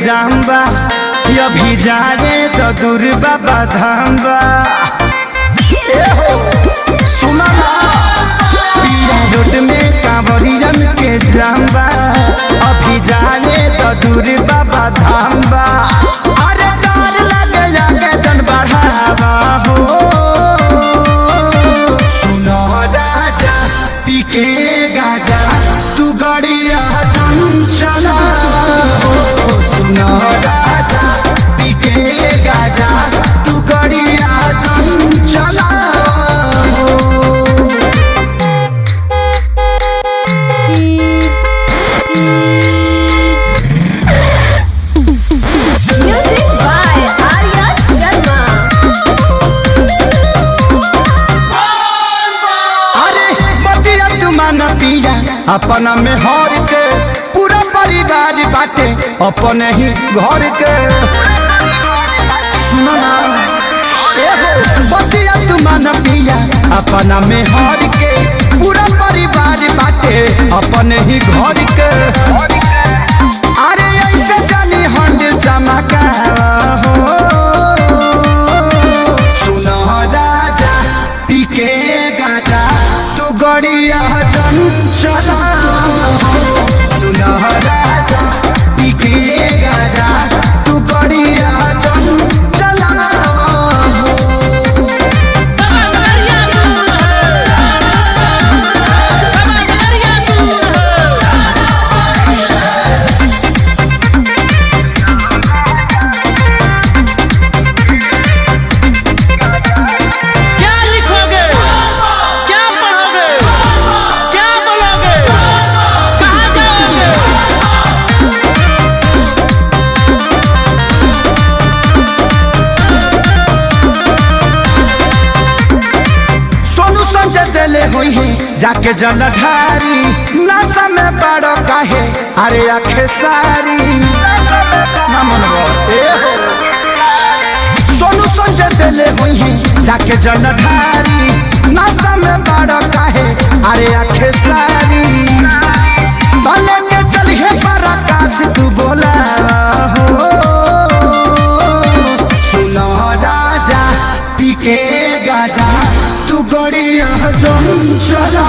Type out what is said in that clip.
जाम्बा अभी जाने तो दूर बाबा धाम्बा सुना पिया रोड में कांवरियन के जाम्बा अभी जाने तो दूर बाबा धाम्बा अरे डर लगे जाके जन बढ़ावा हो सुनो राजा पी के गाजा तू गड़िया चंचला सुनो राजा पी के गाजा तू गड़िया चंचला अपना में हर के पूरा परिवार बाटे अपने ही घर के सुना बतिया तुमान पिया अपना में हर के पूरा परिवार बाटे अपने ही घर के अरे ऐसे जानी हंड चमका हो सुनो राजा पी के गाजा तू गड़िया चंचला सुनो राजा पी के गाजा तू गड़िया चंचला हुई है जाके जलधारी नशा में बड़ो काहे अरे आखे सारी सोनू संजय दिले हुई है जाके जलधारी नशा में बड़ो काहे अरे आखे सारी भले के चलिए पराकाश तू बोला हो सुनो राजा पी के गाजा तू गड़िया चंचला